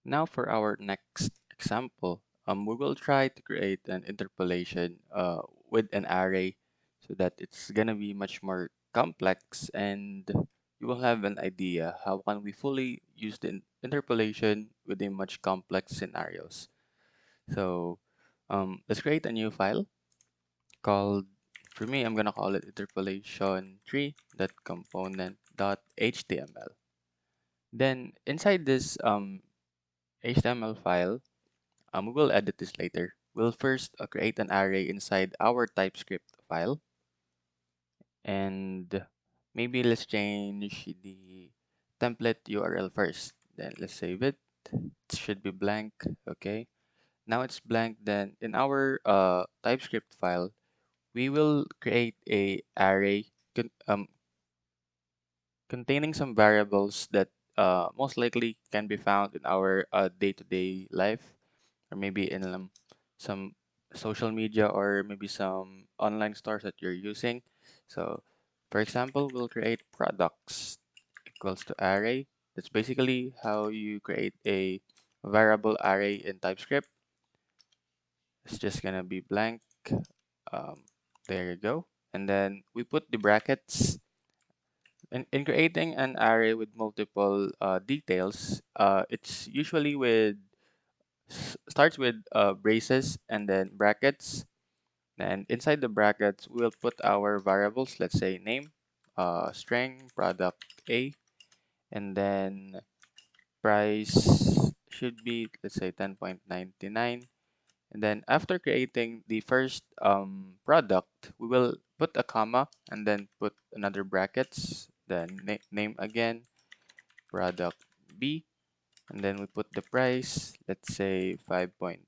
Now for our next example, we will try to create an interpolation with an array so that it's gonna be much more complex, and you will have an idea how can we fully use the interpolation within much complex scenarios. So let's create a new file called, for me, I'm gonna call it interpolation tree.component.html. Then inside this HTML file, we will edit this later. We'll first create an array inside our TypeScript file, and maybe let's change the template URL first. Then let's save it. It should be blank. Okay. Now it's blank. Then in our TypeScript file, we will create a array containing some variables that most likely can be found in our day-to-day life, or maybe in some social media, or maybe some online stores that you're using. So for example, we'll create products equals to array. That's basically how you create a variable array in TypeScript. It's just gonna be blank. um, there you go. And then we put the brackets. In creating an array with multiple details, it's usually with starts with braces and then brackets. And inside the brackets, we'll put our variables. Let's say name, string, product A, and then price should be, let's say, 10.99. And then after creating the first product, we will put a comma and then put another brackets. Then name again, product B, and then we put the price, let's say 5.99,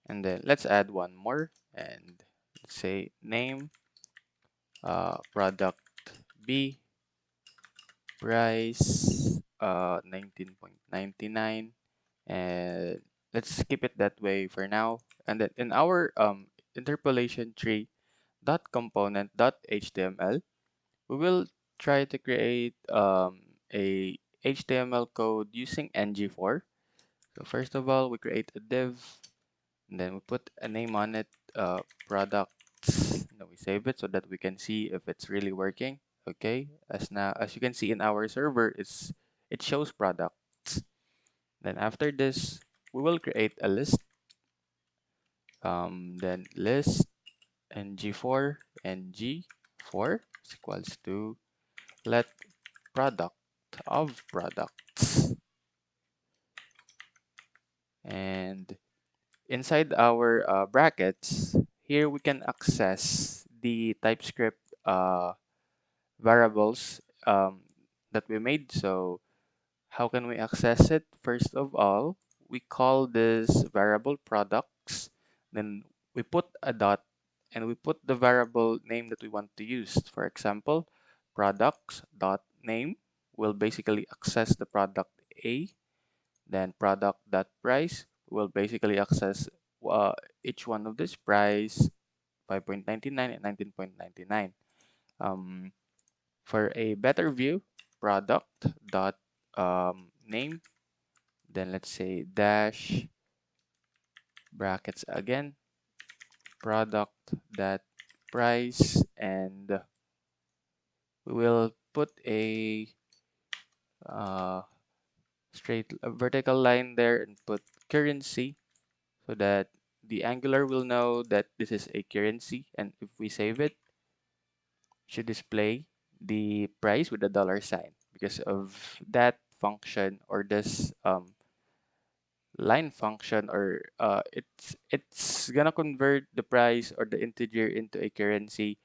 and then let's add one more, and let's say name, product B, price 19.99, and let's keep it that way for now. And then in our interpolation tree dot component dot html, we will try to create a HTML code using ng4. So first of all, we create a div, and then we put a name on it, products. Then we save it so that we can see if it's really working. Okay, as you can see in our server, it shows products. Then after this, we will create a list. Then list ng4 is equals to let product of products, and inside our brackets here we can access the TypeScript variables that we made. So how can we access it? First of all, we call this variable products, then we put a dot and we put the variable name that we want to use. For example, products dot name will basically access the product A. Then product dot price will basically access uh, each one of this: price, 5.99 and 19.99. Um, for a better view, product dot name, then let's say dash brackets again, product dot price, and we will put uh, a vertical line there and put currency, so that the Angular will know that this is a currency, and if we save it, should display the price with a dollar sign because of that function, or this line function, or it's gonna convert the price or the integer into a currency,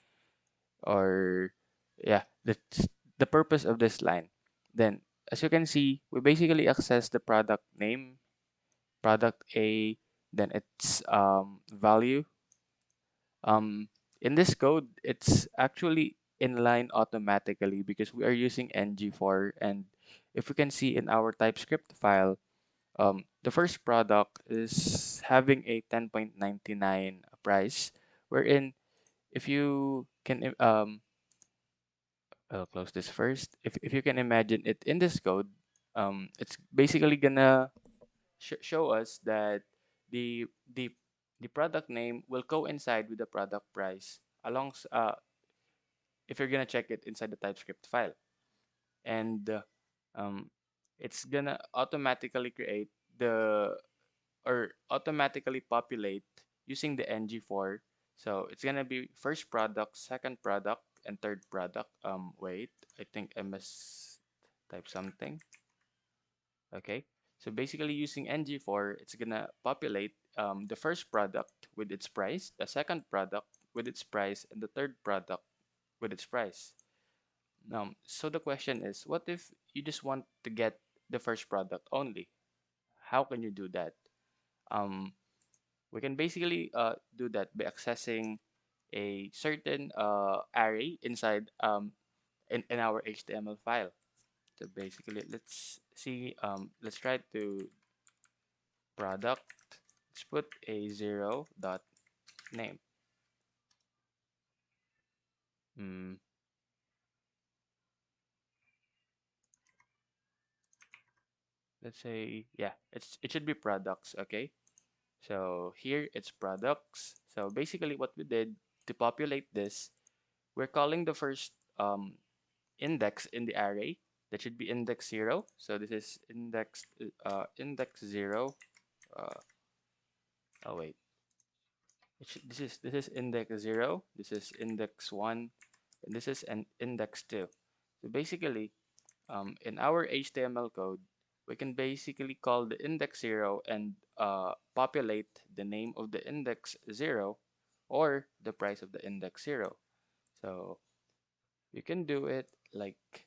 or yeah, that's the purpose of this line. Then as you can see, we basically access the product name, product A, then its value. In this code, it's actually inline automatically because we are using ng4, and if we can see in our TypeScript file, The first product is having a 10.99 price, wherein if you can I'll close this first. If you can imagine it in this code, it's basically gonna show us that the the the product name will coincide with the product price along if you're gonna check it inside the TypeScript file, and um, it's gonna automatically create the or automatically populate using the ng4. So it's gonna be first product, second product, and third product. Wait, I think I must type something. Okay, so basically using ng4, it's gonna populate the first product with its price, the second product with its price, and the third product with its price. So the question is, what if you just want to get the first product only? How can you do that? Um, we can basically do that by accessing a certain array inside in our HTML file. So basically, let's see. Let's try to product. Let's put a zero dot name. Mm, let's say yeah, it should be products. Okay. So here it's products. So basically, what we did to populate this, we're calling the first index in the array. That should be index zero. So this is index zero. Uh, oh wait, this is index zero. This is index one, and this is an index two. So basically, in our HTML code, we can basically call the index zero and populate the name of the index zero or the price of the index zero. So you can do it like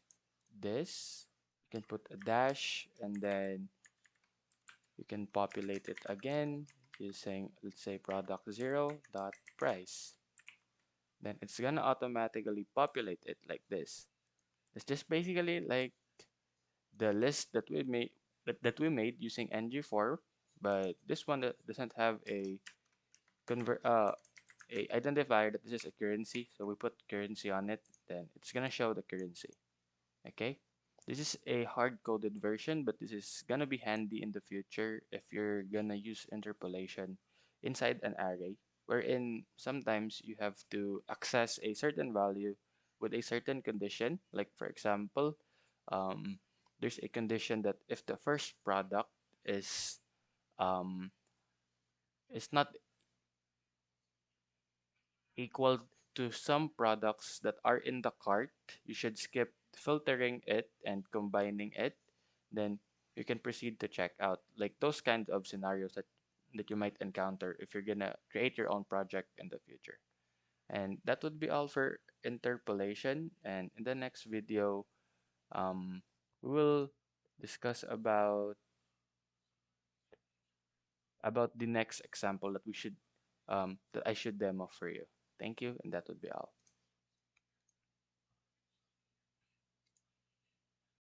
this. You can put a dash and then you can populate it again using, let's say, product zero dot price. Then it's gonna automatically populate it like this. It's just basically like the list that we made using ng4, but this one that doesn't have a convert a identifier that this is a currency, so we put currency on it, then it's gonna show the currency. Okay, this is a hard-coded version, but this is gonna be handy in the future if you're gonna use interpolation inside an array, wherein sometimes you have to access a certain value with a certain condition. Like for example, um, there's a condition that if the first product is um, is not equal to some products that are in the cart, you should skip filtering it and combining it. Then you can proceed to checkout. Like those kinds of scenarios that you might encounter if you're gonna create your own project in the future. And that would be all for interpolation. And in the next video, we will discuss about the next example that I should demo for you. Thank you, and that would be all.